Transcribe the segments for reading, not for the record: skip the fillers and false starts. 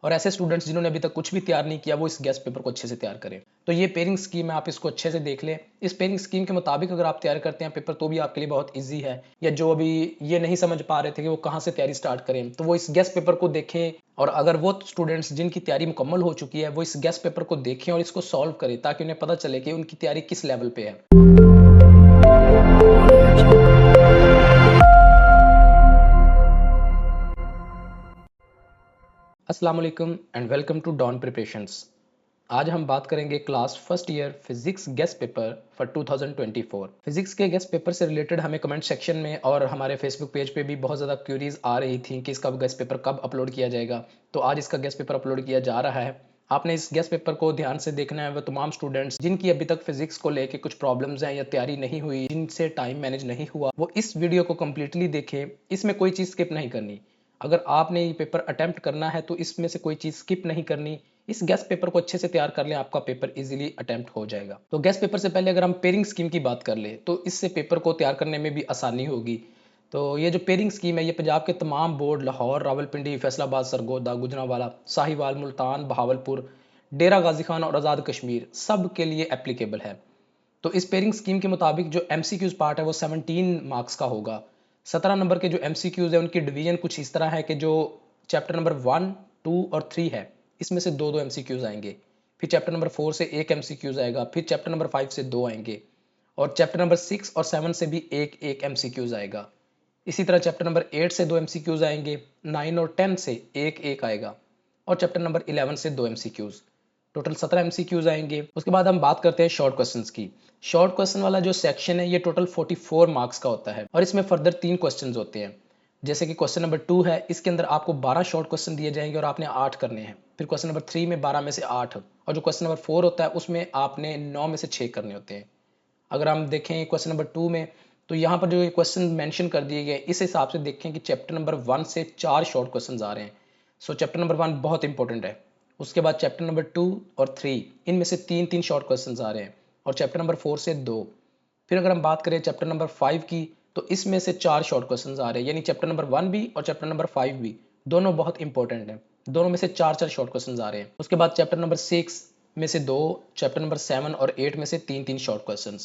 और ऐसे स्टूडेंट्स जिन्होंने अभी तक कुछ भी तैयार नहीं किया वो इस गेस्ट पेपर को अच्छे से तैयार करें। तो ये पेयरिंग स्कीम है, आप इसको अच्छे से देख लें। इस पेयरिंग स्कीम के मुताबिक अगर आप तैयार करते हैं पेपर तो भी आपके लिए बहुत ईजी है, या जो अभी ये नहीं समझ पा रहे थे कि वो कहाँ से तैयारी स्टार्ट करें तो वो इस गेस्ट पेपर को देखें। और अगर वो स्टूडेंट्स जिनकी तैयारी मुकम्मल हो चुकी है वो इस गेस्ट पेपर को देखें और इसको सॉल्व करें ताकि उन्हें पता चले कि उनकी तैयारी किस लेवल पे है। अस्सलाम वालेकुम and welcome to Dawn preparations. आज हम बात करेंगे class first year physics guess paper for 2024। Physics के गेस्ट पेपर से रिलेटेड हमें कमेंट सेक्शन में और हमारे फेसबुक पेज पे भी बहुत ज़्यादा क्यूरीज आ रही थी कि इसका गेस्ट पेपर कब अपलोड किया जाएगा। तो आज इसका गेस्ट पेपर अपलोड किया जा रहा है। आपने इस गेस्ट पेपर को ध्यान से देखना है। वो तमाम स्टूडेंट्स जिनकी अभी तक फिजिक्स को लेके कुछ प्रॉब्लम्स हैं या तैयारी नहीं हुई, जिनसे टाइम मैनेज नहीं हुआ, वो इस वीडियो को कम्प्लीटली देखें। इसमें कोई चीज़ स्किप नहीं करनी। अगर आपने ये पेपर अटेम्प्ट करना है तो इसमें से कोई चीज़ स्किप नहीं करनी। इस गेस्ट पेपर को अच्छे से तैयार कर लें, आपका पेपर इजीली अटेम्प्ट हो जाएगा। तो गेस्ट पेपर से पहले अगर हम पेयरिंग स्कीम की बात कर ले तो इससे पेपर को तैयार करने में भी आसानी होगी। तो ये जो पेयरिंग स्कीम है ये पंजाब के तमाम बोर्ड लाहौर, रावलपिंडी, फैसलाबाद, सरगोदा, गुजरांवाला, साहिवाल, मुल्तान, बहावलपुर, डेरा गाजी खान और आज़ाद कश्मीर सब के लिए एप्लीकेबल है। तो इस पेयरिंग स्कीम के मुताबिक जो MCQs पार्ट है वो 17 मार्क्स का होगा। 17 नंबर के जो MCQs है उनकी डिवीजन कुछ इस तरह है कि जो चैप्टर नंबर 1, 2 और 3 है इसमें से दो दो MCQs आएंगे। फिर चैप्टर नंबर 4 से एक MCQs आएगा। फिर चैप्टर नंबर 5 से दो आएंगे और चैप्टर नंबर 6 और 7 से भी एक एक MCQs आएगा। इसी तरह चैप्टर नंबर 8 से दो MCQs आएंगे, 9 और 10 से एक एक आएगा और चैप्टर नंबर 11 से दो MCQs। टोटल 17 MCQs आएंगे। उसके बाद हम बात करते हैं शॉर्ट क्वेश्चंस की। शॉर्ट क्वेश्चन वाला जो सेक्शन है ये टोटल 44 मार्क्स का होता है और इसमें फर्दर 3 क्वेश्चंस होते हैं। जैसे कि क्वेश्चन नंबर 2 है, इसके अंदर आपको 12 शॉर्ट क्वेश्चन दिए जाएंगे और आपने 8 करने हैं। फिर क्वेश्चन नंबर 3 में 12 में से 8 और जो क्वेश्चन नंबर 4 होता है उसमें आपने 9 में से 6 करने होते हैं। अगर हम देखें क्वेश्चन नंबर 2 में तो यहाँ पर जो क्वेश्चन मेंशन कर दिए गए इस हिसाब से देखें कि चैप्टर नंबर 1 से 4 शॉर्ट क्वेश्चन आ रहे हैं। सो चैप्टर नंबर 1 बहुत इंपॉर्टेंट है। उसके बाद चैप्टर नंबर 2 और 3 इनमें से तीन तीन शॉर्ट क्वेश्चन आ रहे हैं और चैप्टर नंबर 4 से दो। फिर अगर हम बात करें चैप्टर नंबर 5 की तो इसमें से 4 शॉर्ट क्वेश्चन आ रहे हैं, यानी चैप्टर नंबर 1 भी और चैप्टर नंबर 5 भी दोनों बहुत इंपॉर्टेंट हैं। दोनों में से 4 शॉर्ट क्वेश्चन आ रहे हैं। उसके बाद चैप्टर नंबर 6 में से दो, चैप्टर नंबर 7 और 8 में से तीन तीन short question.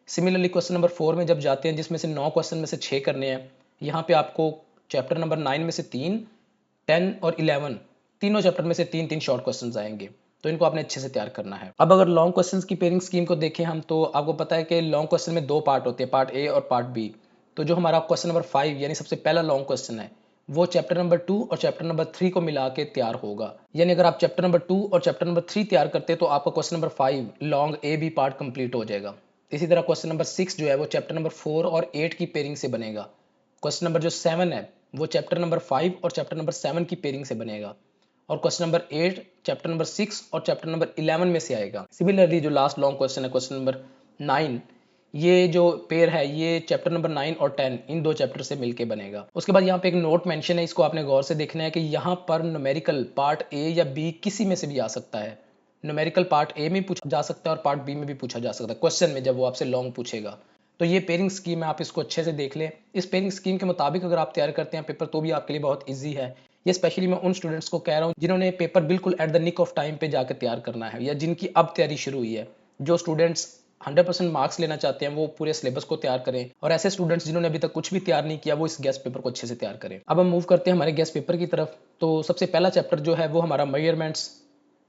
Similarly question number 4 में जब जाते हैं जिसमें से 9 क्वेश्चन में से 6 करने हैं, यहाँ पे आपको चैप्टर नंबर 9 में से 3, 10 और 11 तीनों चैप्टर में से तीन तीन शॉर्ट क्वेश्चंस आएंगे। तो इनको आपने अच्छे से तैयार करना है। अब अगर लॉन्ग क्वेश्चंस की पेयरिंग स्कीम को देखें हम तो आपको पता है कि लॉन्ग क्वेश्चन में दो पार्ट होते हैं, पार्ट ए और पार्ट बी। तो जो हमारा क्वेश्चन नंबर 5 यानी सबसे पहला लॉन्ग क्वेश्चन है वो चैप्टर नंबर 2 और चैप्टर नंबर 3 को मिला के तैयार होगा। यानी अगर आप चैप्टर नंबर 2 और चैप्टर नंबर 3 तैयार करते हैं तो आपका question number 5 long A B part complete हो जाएगा। इसी तरह क्वेश्चन नंबर 6 जो है वो चैप्टर नंबर 4 और 8 की पेयरिंग से बनेगा। क्वेश्चन नंबर जो 7 है वो चैप्टर नंबर 5 और चैप्टर नंबर 7 की पेयरिंग से बनेगा और क्वेश्चन नंबर 8 चैप्टर नंबर 6 और चैप्टर नंबर 11 में से आएगा। सिमिलरली जो लास्ट लॉन्ग क्वेश्चन है क्वेश्चन नंबर 9, ये जो पेयर है ये चैप्टर नंबर 9 और 10 इन दो चैप्टर से मिलके बनेगा। उसके बाद यहाँ पे एक नोट मेंशन है, इसको आपने गौर से देखना है कि यहाँ पर न्यूमेरिकल पार्ट ए या बी किसी में से भी आ सकता है। न्यूमेरिकल पार्ट ए में पूछा जा सकता है और पार्ट बी में भी पूछा जा सकता है क्वेश्चन में जब वो आपसे लॉन्ग पूछेगा। तो ये पेयरिंग स्कीम है, आप इसको अच्छे से देख लें। इस पेयरिंग स्कीम के मुताबिक अगर आप तैयार करते हैं पेपर तो भी आपके लिए बहुत ईजी है। ये स्पेशली मैं उन स्टूडेंट्स को कह रहा हूँ जिन्होंने पेपर बिल्कुल at the nick of time पे जाकर तैयार करना है या जिनकी अब तैयारी शुरू हुई है। जो स्टूडेंट्स 100% मार्क्स लेना चाहते हैं वो पूरे सिलेबस को तैयार करें और ऐसे स्टूडेंट्स जिन्होंने अभी तक कुछ भी तैयार नहीं किया वो इस गेस्ट पेपर को अच्छे से तैयार करें। अब हम मूव करते हैं हमारे गेस्ट पेपर की तरफ। तो सबसे पहला चैप्टर जो है वो हमारा मेजरमेंट्स।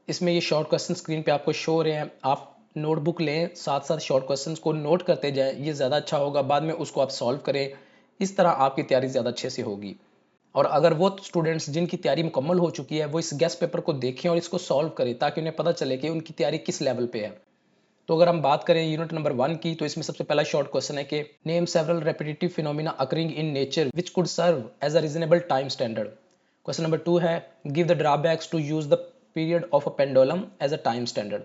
इसमें ये शॉर्ट क्वेश्चन स्क्रीन पे आपको शो हो रहे हैं। आप नोटबुक लें, साथ साथ शॉर्ट क्वेश्चंस को नोट करते जाएं, ये ज़्यादा अच्छा होगा। बाद में उसको आप सॉल्व करें, इस तरह आपकी तैयारी ज़्यादा अच्छे से होगी। और अगर वो स्टूडेंट्स जिनकी तैयारी मुकम्मल हो चुकी है वो इस गेस्ट पेपर को देखें और इसको सॉल्व करें ताकि उन्हें पता चले कि उनकी तैयारी किस लेवल पे है। तो अगर हम बात करें यूनिट नंबर 1 की तो इसमें सबसे पहला शॉर्ट क्वेश्चन है कि name several repetitive phenomena occurring in nature which could serve as a reasonable time standard. Question number 2 है give the drawbacks to use the period of a pendulum as a time standard.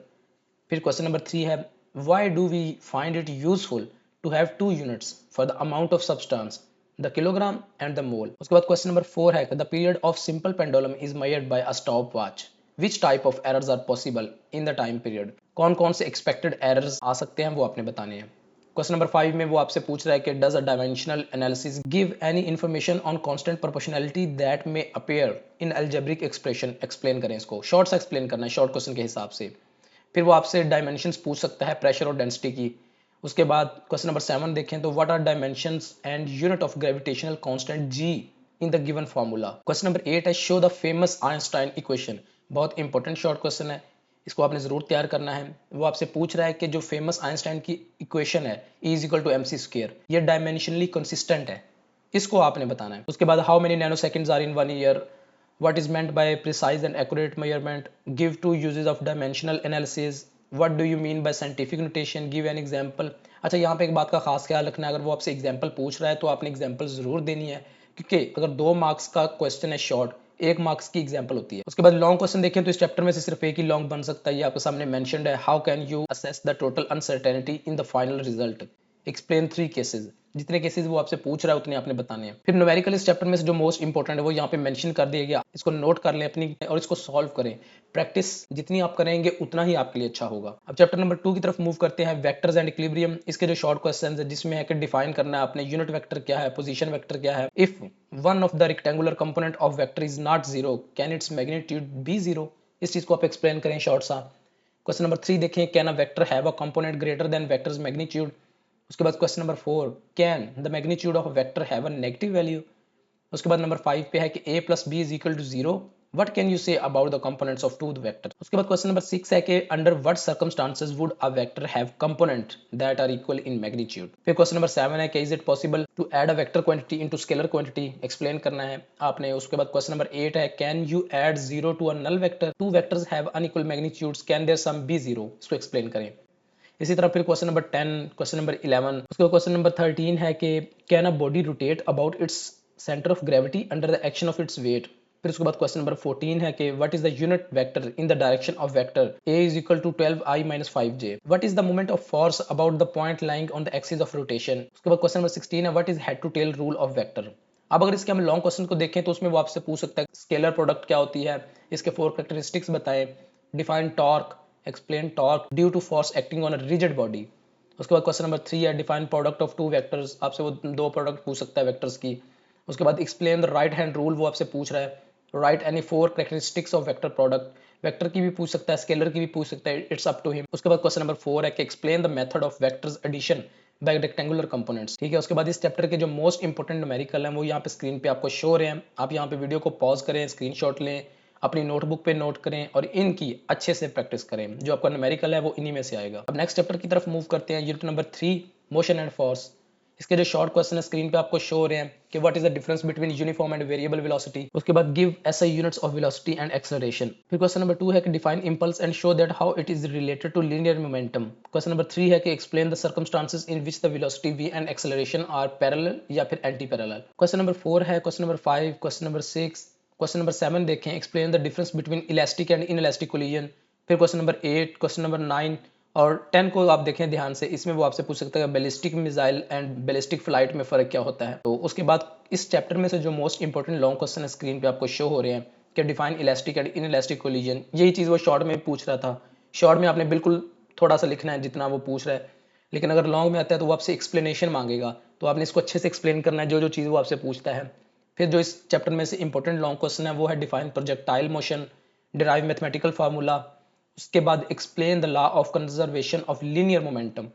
फिर question number 3 है why do we find it useful to have two units for the amount of substance the kilogram and the mole. उसके बाद question number 4 है the period of simple pendulum is measured by a stopwatch which type of errors are possible in the time period. कौन कौन से expected errors आ सकते हैं वो आपने बताने हैं। क्वेश्चन नंबर 5 में वो आपसे पूछ रहा है कि does a dimensional analysis give any information on constant proportionality that may appear in algebraic expression. Explain करें इसको, शॉर्ट सा एक्सप्लेन करना है शॉर्ट क्वेश्चन के हिसाब से। फिर वो आपसे डायमेंशंस पूछ सकता है प्रेशर और डेंसिटी की। उसके बाद क्वेश्चन नंबर 7 देखें तो what are dimensions and unit of gravitational constant G in the given formula. Question number 8 है show the famous Einstein equation. बहुत इंपॉर्टेंट शॉर्ट क्वेश्चन है, इसको आपने जरूर तैयार करना है। वो आपसे पूछ रहा है कि जो फेमस आइंस्टाइन की इक्वेशन है E is equal to M C square, ये डायमेंशनली कंसिस्टेंट है, इसको आपने बताना है। उसके बाद how many nanoseconds are in 1 year, what is meant by precise and accurate measurement, give two uses of dimensional analysis, what do you mean by scientific notation, give an example। अच्छा, यहाँ पे एक बात का खास ख्याल रखना है, अगर वो आपसे एग्जाम्पल पूछ रहा है तो आपने एग्जाम्पल जरूर देनी है, क्योंकि अगर 2 मार्क्स का क्वेश्चन है शॉर्ट, 1 मार्क्स की एग्जाम्पल होती है। उसके बाद लॉन्ग क्वेश्चन देखें तो इस चैप्टर में से सिर्फ एक ही लॉन्ग बन सकता है, ये आपके सामने मेंशन्ड है। How can you assess the total uncertainty in the final result, explain 3 cases. जितने केसेस वो आपसे पूछ रहा है उतने आपने बताने हैं। फिर न्यूमेरिकल इस चैप्टर में से जो मोस्ट इंपॉर्टेंट है वो यहाँ पे मेंशन कर दिया गया, इसको नोट कर लें अपनी और इसको सॉल्व करें। प्रैक्टिस जितनी आप करेंगे उतना ही आपके लिए अच्छा होगा। अब चैप्टर नंबर 2 की तरफ मूव करते हैं, वेक्टर्स एंड इक्विलिब्रियम। इसके जो शॉर्ट क्वेश्चन है जिसमें है कि डिफाइन करना है आपने यूनिट वेक्टर क्या है, पोजीशन वेक्टर क्या है। If one of the rectangular component of vector is not zero can its magnitude be zero, इस चीज को आप एक्सप्लेन करें शॉर्ट सा। क्वेश्चन नंबर 3 देखें, can a vector have a component greater than vector's magnitude. उसके बाद question number 4, can the magnitude of vector have a negative value. उसके बाद नंबर 5 पे है कि a plus B is equal to zero, what can you say about the components of two vector. उसके बाद question number 6 है कि under what circumstances would a vector have component that are equal in magnitude. फिर question number 7 है कि is it possible to add a vector quantity into scalar quantity, explain करना है आपने। उसके बाद क्वेश्चन नंबर 8 है can you add zero to a null vector, two vectors have unequal magnitudes, can their sum be zero, इसको explain करें। इसी तरह फिर क्वेश्चन नंबर 10, क्वेश्चन नंबर 11, उसके बाद क्वेश्चन नंबर 13 है कि can a body rotate about its centre of gravity under the action of its weight. फिर उसके बाद क्वेश्चन नंबर 14 है कि what is the unit vector in the direction of vector a is equal to 12i minus 5j, what is the moment of force about the point lying on the axis of rotation. उसके बाद question number 16 है what is head to tell rule of vector. अब अगर इसके हम long question को देखें तो उसमें वो आपसे पूछ सकता है स्केलर प्रोडक्ट क्या होती है, इसके 4 कैरेक्टरिस्टिक्स बताएं, define torque, explain torque due to force acting on a rigid body. उसके बाद क्वेश्चन नंबर 3 है define product of two vectors, आपसे वो 2 प्रोडक्ट पूछ सकता है वेक्टर्स की। उसके बाद explain the right hand rule, वो आपसे पूछ रहा है right any 4 characteristics of vector product, vector की भी पूछ सकता है स्केलर की भी पूछ सकता है, इट्स अप टू हिम। उसके बाद क्वेश्चन नंबर 4 है कि explain the method of vectors addition by rectangular components. ठीक है, उसके बाद इस चैप्टर के जो मोस्ट इंपॉर्टेंट न्यूमेरिकल हैं वो यहाँ पे स्क्रीन पे आपको शो हो रहे हैं, आप यहाँ पे वीडियो को पॉज करें, स्क्रीनशॉट लें, अपनी नोटबुक पे नोट करें और इनकी अच्छे से प्रैक्टिस करें। जो आपका न्यूमेरिकल है वो इन्हीं में से आएगा। अब नेक्स्ट चैप्टर की तरफ मूव करते हैं, unit number 3, motion and force. इसके जो शॉर्ट क्वेश्चन है स्क्रीन पे आपको शो हो रहे हैं कि what is the difference between uniform and variable velocity. उसके बाद give SI units of velocity and acceleration. फिर क्वेश्चन नंबर 2 है कि define impulse and show that how it is related to linear momentum. Question number 3 है कि explain the circumstances in which the velocity v and acceleration are parallel या फिर anti parallel. Question number 4 है, question number 5, question number 6, question number 7 देखें, explain the difference between elastic and inelastic collision. फिर question number 8, question number 9 और 10 को आप देखें ध्यान से, इसमें वो आपसे पूछ सकता है ballistic missile and ballistic flight में फ़र्क क्या होता है। तो उसके बाद इस चैप्टर में से जो मोस्ट इंपॉर्टेंट लॉन्ग क्वेश्चन है स्क्रीन पे आपको शो हो रहे हैं कि define elastic and inelastic collision, यही चीज़ वो शॉर्ट में पूछ रहा था। शॉर्ट में आपने बिल्कुल थोड़ा सा लिखना है जितना वो पूछ रहा है, लेकिन अगर लॉन्ग में आता है तो वो आपसे एक्सप्लेनेशन मांगेगा, तो आपने इसको अच्छे से एक्सप्लेन करना है जो जो चीज़ वो आपसे पूछता है। फिर जो इस चैप्टर में से इंपॉर्टेंट लॉन्ग क्वेश्चन है वो है define projectile motion, derive mathematical formula, उसके बाद explain the law of conservation of linear momentum.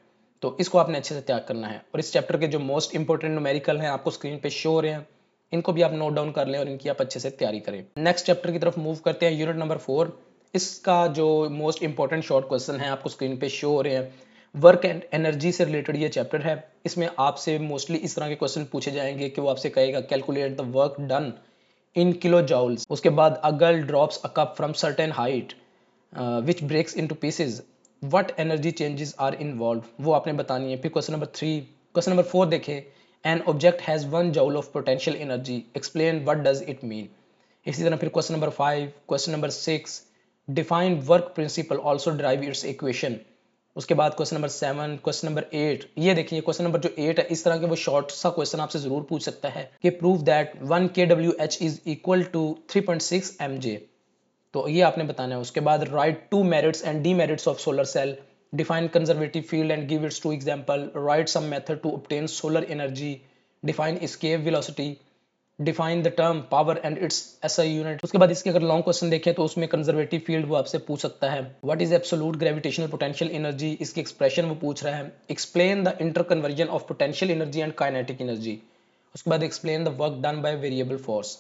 तो इसको आपने अच्छे से तैयार करना है। और इस चैप्टर के जो मोस्ट इंपॉर्टेंट न्यूमेरिकल हैं आपको स्क्रीन पे शो हो रहे हैं, इनको भी आप नोट डाउन कर लें और इनकी आप अच्छे से तैयारी करें। नेक्स्ट चैप्टर की तरफ मूव करते हैं, यूनिट नंबर 4। इसका जो मोस्ट इंपॉर्टेंट शॉर्ट क्वेश्चन है आपको स्क्रीन पे शो हो रहे हैं, वर्क एंड एनर्जी से रिलेटेड ये चैप्टर है। इसमें आपसे मोस्टली इस तरह के क्वेश्चन पूछे जाएंगे कि वो आपसे कहेगा calculate the work done in kilo joules. उसके बाद a girl drops a cup from certain height which breaks into pieces, what energy changes are involve, वो आपने बतानी है। फिर क्वेश्चन नंबर 3, क्वेश्चन नंबर 4 देखें, an object has 1 joule of potential energy, explain what does it mean. इसी तरह फिर question number 5, question number 6, define work principal also drive it's equation. उसके बाद क्वेश्चन नंबर 7, क्वेश्चन नंबर 8, ये देखिए question number जो 8 है इस तरह के वो शॉर्ट सा क्वेश्चन आपसे जरूर पूछ सकता है कि prove that 1 kWh is equal to 3.6 mJ, तो ये आपने बताना है। उसके बाद write 2 merits and demerits of solar cell, define conservative field and give its two example, write some method to obtain solar energy, define escape velocity, define the term power and it's SI unit. उसके बाद इसके अगर long question देखें तो उसमें conservative field वो आपसे पूछ सकता है, what is absolute gravitational potential energy, इसकी एक्सप्रेशन वो पूछ रहा है, explain the inter conversion of potential energy and kinetic energy. उसके बाद explain the work done by variable force.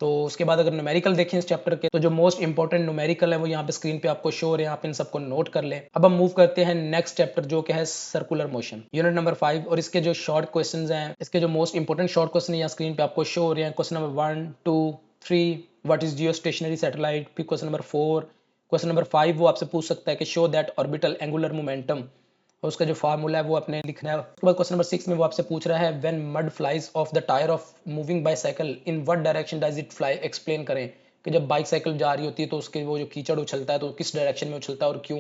तो उसके बाद अगर न्यूमेरिकल देखें इस चैप्टर के तो जो मोस्ट इंपॉर्टेंट न्यूमेरिकल है वो यहाँ पे स्क्रीन पे आपको शो हो रहे हैं, आप इन सबको नोट कर लें। अब हम मूव करते हैं नेक्स्ट चैप्टर जो कि है सर्कुलर मोशन, यूनिट नंबर 5। और इसके जो शॉर्ट क्वेश्चंस हैं, इसके जो मोस्ट इंपॉर्टेंट शॉर्ट क्वेश्चन यहाँ स्क्रीन पे आपको शो हो रहे हैं। Question number 1, 2, 3, what is Jio stationery satellite. फिर क्वेश्चन नंबर 4, क्वेश्चन नंबर 5 वो आपसे पूछ सकता है कि show that orbital angular momentum, और उसका जो फार्मूला है वो आपने लिखना है। उसके बाद क्वेश्चन नंबर 6 में वो आपसे पूछ रहा है when mud flies of the tyre of moving bicycle in what direction does it fly, explain करें कि जब बाइक साइकिल जा रही होती है तो उसके वो जो कीचड़ उछलता है तो किस डायरेक्शन में उछलता है और क्यों,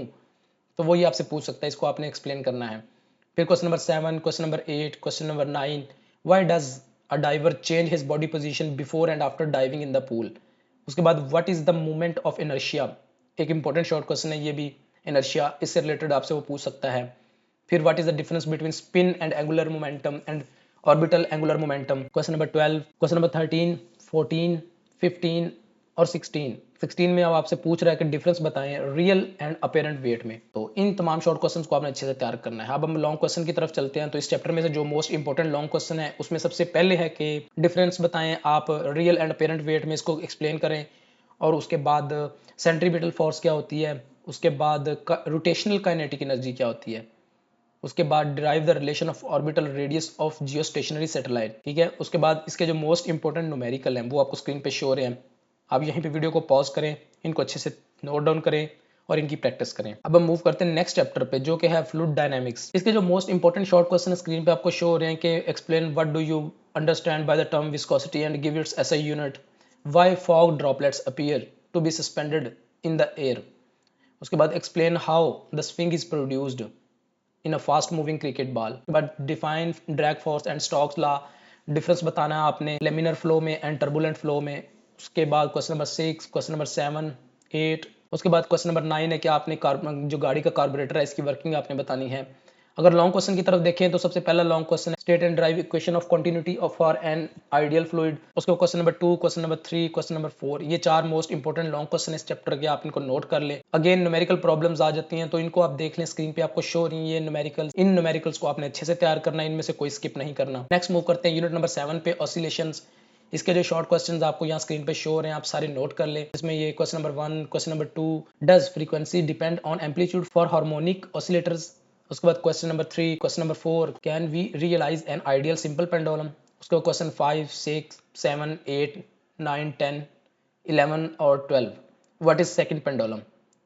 तो वो ये आपसे पूछ सकता है, इसको आपने एक्सप्लेन करना है। फिर question number 7, question number 8, question number 9, why does a diver change his body position before and after diving in the pool. उसके बाद what is the movement of inertia, एक इंपॉर्टेंट शॉर्ट क्वेश्चन है ये भी, inertia इससे related आपसे वो पूछ सकता है। फिर what is the difference between spin and angular momentum and orbital angular momentum. Question number 12, question number 13, 14, 15 और 16 में अब आपसे पूछ रहा है कि डिफरेंस बताएं रियल एंड अपेरेंट वेट में। तो इन तमाम शॉर्ट क्वेश्चंस को आपने अच्छे से तैयार करना है। अब हम लॉन्ग क्वेश्चन की तरफ चलते हैं। तो इस चैप्टर में से जो मोस्ट इंपॉर्टेंट लॉन्ग क्वेश्चन है उसमें सबसे पहले है कि डिफरेंस बताएं आप रियल एंड अपेरेंट वेट में, इसको एक्सप्लेन करें। और उसके बाद सेंट्रीपिटल फोर्स क्या होती है, उसके बाद रोटेशनल काइनेटिक एनर्जी क्या होती है, उसके बाद derive the relation of orbital radius of Jio stationery satellite. ठीक है, उसके बाद इसके जो मोस्ट इंपॉर्टेंट न्यूमेरिकल हैं वो आपको स्क्रीन पे शो हो रहे हैं। आप यहीं पे वीडियो को पॉज करें, इनको अच्छे से नोट डाउन करें और इनकी प्रैक्टिस करें। अब हम मूव करते हैं नेक्स्ट चैप्टर पे जो कि है फ्लूइड डायनामिक्स। इसके जो most important short question screen पे आपको शो हो रहे हैं कि explain what do you understand by the term viscosity and give its SI unit, why fog droplets appear to be suspended in the air. उसके बाद explain how the swing is produced in a fast moving cricket ball. But define drag force and Stokes law, difference बताना है आपने laminar flow में and turbulent flow में। उसके बाद question number 6, question number 7, 8, उसके बाद क्वेश्चन नंबर 9 है कि आपने जो गाड़ी का कार्बोरेटर है इसकी वर्किंग आपने बतानी है। अगर लॉन्ग क्वेश्चन की तरफ देखें तो सबसे पहला लॉन्ग क्वेश्चन है state and derive equation of continuity of for an ideal fluid. उसके question number 2, question number 3, question number 4, ये 4 मोस्ट इंपॉर्टेंट लॉन्ग क्वेश्चन इस चैप्टर के, आप इनको नोट कर ले। अगेन न्यूमेरिकल प्रॉब्लम्स आ जाती हैं तो इनको आप देख लें, स्क्रीन पे आपको शो हो रही है ये न्यूमेरिकल। इन न्यूमेरिकल्स को आपने अच्छे से तैयार करना है, इनमें से कोई स्किप नहीं करना। नेक्स्ट मूव करते हैं यूनिट नंबर 7 पे, ऑसिलेशंस। इसके जो शॉर्ट क्वेश्चंस आपको यहाँ स्क्रीन पे शो हो रहे हैं, आप सारे नोट कर ले। इसमें ये question number 1, question number 2, does frequency depend on amplitude for harmonic oscillators. उसके बाद question number 3, question number 4, can we realise an ideal simple pendulum. उसके बाद क्वेश्चन 5, 6, 7, 8, 9, 10, 11 और 12, what is second pendulum,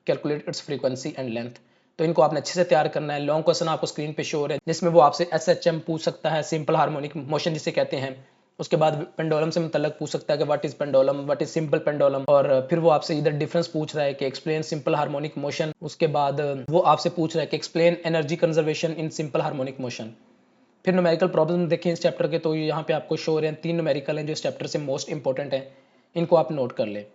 calculate its frequency and length. तो इनको आपने अच्छे से तैयार करना है। लॉन्ग क्वेश्चन आपको स्क्रीन पे शो हो रहे हैं जिसमें वो आपसे एसएचएम पूछ सकता है, सिंपल हार्मोनिक मोशन जिसे कहते हैं। उसके बाद पेंडुलम से मतलब पूछ सकता है कि what is pendulum, what is simple pendulum. और फिर वो आपसे इधर डिफरेंस पूछ रहा है कि एक्सप्लेन सिंपल हार्मोनिक मोशन। उसके बाद वो आपसे पूछ रहा है कि explain energy conservation in simple harmonic motion. फिर न्यूमेरिकल प्रॉब्लम देखें इस चैप्टर के तो यहाँ पे आपको शो हो रहे हैं 3 न्यूमेरिकल हैं जो इस चैप्टर से मोस्ट इंपॉर्टेंट हैं, इनको आप नोट कर ले।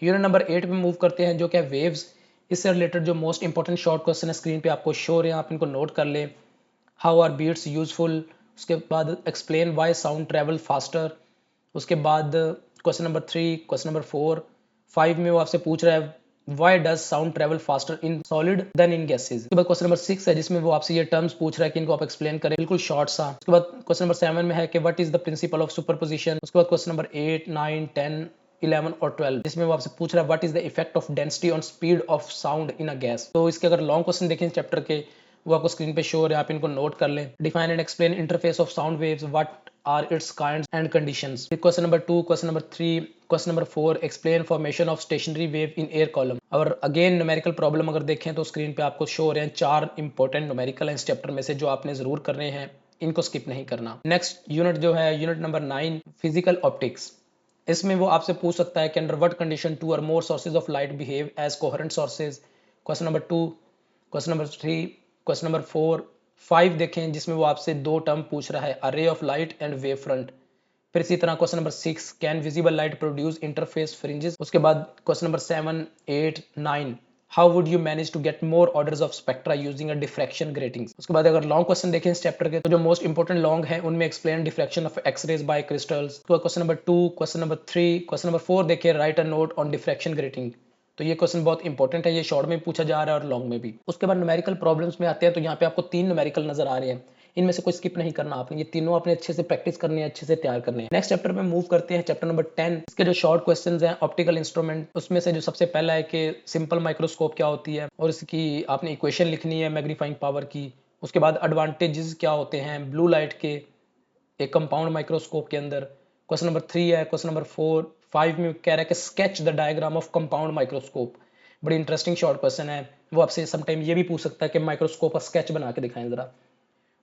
यूनिट नंबर 8 पे मूव करते हैं जो कि है वेव्स। इससे रिलेटेड जो मोस्ट इंपॉर्टेंट शॉर्ट क्वेश्चन है स्क्रीन पे आपको शो हो रहे हैं, आप इनको नोट कर ले। हाउ आर बीट्स यूजफुल, उसके बाद explain why sound travel faster. उसके बाद क्वेश्चन नंबर 3, क्वेश्चन नंबर 4, 5 में वो आपसे पूछ रहा है why does sound travel faster in solid than in gases. उसके बाद क्वेश्चन नंबर 6 है जिसमें वो आपसे ये टर्म्स पूछ रहा है कि इनको आप एक्सप्लेन करें, बिल्कुल शॉर्ट सा। उसके बाद क्वेश्चन नंबर 7 में है कि what is the principle of superposition. उसके बाद क्वेश्चन नंबर 8, 9, 10, 11 और 12 जिसमें वो आपसे पूछ रहा है what is the effect of density on speed of sound in a gas. तो इसके अगर लॉन्ग क्वेश्चन देखें चैप्टर के वो आपको स्क्रीन पे शो हो रहे हैं, आप इनको नोट कर लें। Define and explain interface of sound waves, what are its kinds and conditions. Question number 2, question number 3, question number 4, explain formation of stationary wave in air column. और अगेन न्यूमेरिकल प्रॉब्लम अगर देखें तो screen पे आपको show हो रहे हैं 4 important numerical हैं इस चैप्टर में से जो आपने जरूर करने हैं, इनको स्किप नहीं करना। नेक्स्ट यूनिट जो है यूनिट नंबर 9, फिजिकल ऑप्टिक्स। इसमें वो आपसे पूछ सकता है कि अंडर व्हाट कंडीशन 2 और more sources of light behave as coherent sources. Question number 2, question number 3, question number 4, 5 देखें जिसमें वो आपसे 2 टर्म पूछ रहा है, a ray of light and wave front. फिर इसी तरह question number 6, can visible light produce interface fringes. उसके बाद question number 7, 8, 9, how would you manage to get more orders of spectra using a diffraction gratings. उसके बाद अगर long question देखें इस चैप्टर के, तो जो मोस्ट इंपॉर्टेंट लॉन्ग है उनमें explain diffraction of X-rays by crystals. तो question number 2, question number 3, question number 4 देखिए, write a note on diffraction grating. तो ये क्वेश्चन बहुत इंपॉर्टेंट है, ये शॉर्ट में पूछा जा रहा है और लॉन्ग में भी। उसके बाद न्यूमेरिकल प्रॉब्लम्स में आते हैं, तो यहाँ पे आपको 3 न्यूमेरिकल नजर आ रहे हैं, इनमें से कोई स्किप नहीं करना आपने, ये तीनों आपने अच्छे से प्रैक्टिस करनी है, अच्छे से तैयार करने हैं। नेक्स्ट चैप्टर में मूव करते हैं, चैप्टर नंबर 10। इसके जो शॉर्ट क्वेश्चंस हैं ऑप्टिकल इंस्ट्रूमेंट, उसमें से जो सबसे पहला है कि सिंपल माइक्रोस्कोप क्या होती है और इसकी आपने इक्वेशन लिखनी है मैग्नीफाइंग पावर की। उसके बाद एडवांटेजेस क्या होते हैं ब्लू लाइट के एक कंपाउंड माइक्रोस्कोप के अंदर। क्वेश्चन नंबर 3 है, क्वेश्चन नंबर 4, 5 में कह रहा है कि sketch the diagram of compound microscope. बड़ी इंटरेस्टिंग शॉर्ट क्वेश्चन है, वो आपसे समटाइम ये भी पूछ सकता है कि माइक्रोस्कोप का स्केच बना के दिखाएं जरा।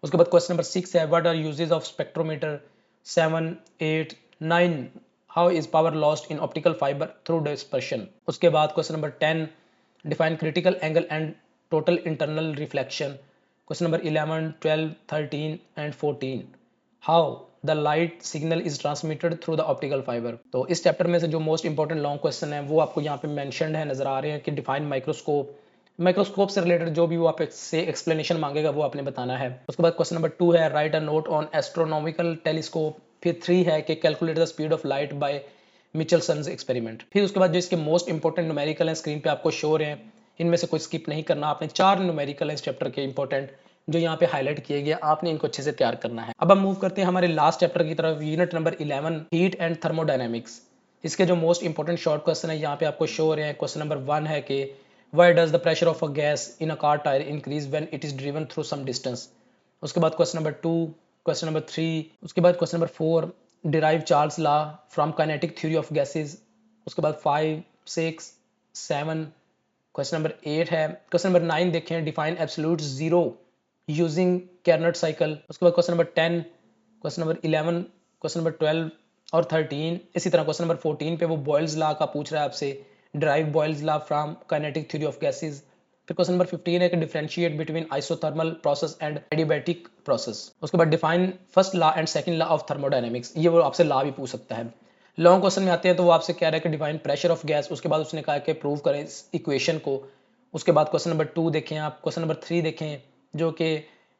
उसके बाद क्वेश्चन नंबर 6 है, what are uses of spectrometer. 7, 8, 9, how is power lost in optical fibre through dispersion. उसके बाद question number 10, define critical angle and total internal reflection. Question number 11, 12, 13 and 14, how the light signal is transmitted through the optical fibre. तो इस chapter में से जो most important long question है वो आपको यहाँ पे मेंशन्ड है, नजर आ रहे हैं कि डिफाइन माइक्रोस्कोप, माइक्रोस्कोप से रिलेटेड जो भी वो आप से एक्सप्लेनेशन मांगेगा वो आपने बताना है। उसके बाद क्वेश्चन नंबर 2 है, write a note on astronomical telescope. फिर 3 है कि calculate the speed of light by Michelson's experiment. फिर उसके बाद जो इसके मोस्ट इंपॉर्टेंट न्यूमेरिकल हैं स्क्रीन पे आपको शो हो रहे हैं, इनमें से कोई स्किप नहीं करना आपने। 4 न्यूमेरिकल हैं इस चैप्टर के इंपॉर्टेंट जो यहाँ पे हाईलाइट किए गए, आपने इनको अच्छे से तैयार करना है। अब हम मूव करते हैं हमारे लास्ट चैप्टर की तरफ, unit number 11, heat and thermodynamics. इसके जो मोस्ट इंपॉर्टेंट शॉर्ट क्वेश्चन है यहाँ पे आपको शो हो रहे हैं। क्वेश्चन नंबर 1 है कि why does the pressure of a gas in a car tire increase when it is driven through some distance। उसके बाद क्वेश्चन नंबर 2, क्वेश्चन नंबर 3, उसके बाद question number 4, derive Charles law from kinetic theory of gases। उसके बाद 5, 6, 7, question number 8 है। Question number 9 देखें, define absolute zero using Carnot cycle. उसके बाद question number 10, question number 11, question number 12 और 13। इसी तरह क्वेश्चन नंबर 14 पे वो बॉयल्स लॉ का पूछ रहा है आपसे, derive Boyle's law from kinetic theory of gases। फिर क्वेश्चन नंबर 15 है कि differentiate between isothermal process and adiabatic process. उसके बाद define first law and second law of thermodynamics, ये वो आपसे लॉ भी पूछ सकता है। लॉन्ग क्वेश्चन में आते हैं तो वो आपसे कह रहा है कि डिफाइन प्रेशर ऑफ गैस, उसके बाद उसने कहा कि प्रूव करें इस इक्वेशन को। उसके बाद क्वेश्चन नंबर 2 देखें आप, क्वेश्चन नंबर 3 देखें जो कि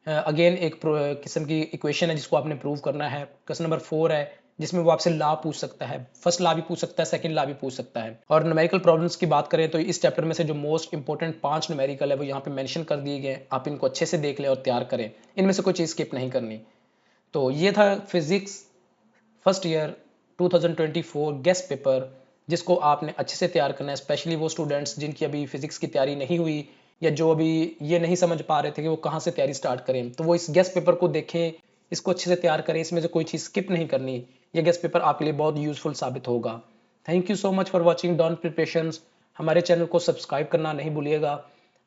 अगेन एक किस्म की इक्वेशन है जिसको आपने प्रूव करना है। क्वेश्चन नंबर 4 है जिसमें वो आपसे लॉ पूछ सकता है, फर्स्ट लॉ भी पूछ सकता है, सेकंड लॉ भी पूछ सकता है। और न्यूमेरिकल प्रॉब्लम्स की बात करें तो इस चैप्टर में से जो मोस्ट इंपॉर्टेंट 5 न्यूमेरिकल है वो यहाँ पे मेंशन कर दिए गए, आप इनको अच्छे से देख लें और तैयार करें, इनमें से कोई चीज़ स्किप नहीं करनी। तो ये था physics first year 2024 guest paper, जिसको आपने अच्छे से तैयार करना है, स्पेशली वो स्टूडेंट्स जिनकी अभी फिजिक्स की तैयारी नहीं हुई या जो अभी ये नहीं समझ पा रहे थे कि वो कहाँ से तैयारी स्टार्ट करें, तो वो इस गेस्ट पेपर को देखें, इसको अच्छे से तैयार करें, इसमें से कोई चीज़ स्किप नहीं करनी। ये गेस्ट पेपर आपके लिए बहुत यूजफुल साबित होगा। Thank you so much for watching don preparations. हमारे चैनल को सब्सक्राइब करना नहीं भूलिएगा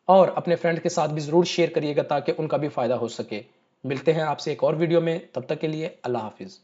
और अपने फ्रेंड के साथ भी ज़रूर शेयर करिएगा ताकि उनका भी फ़ायदा हो सके। मिलते हैं आपसे एक और वीडियो में, तब तक के लिए अल्लाह हाफिज़।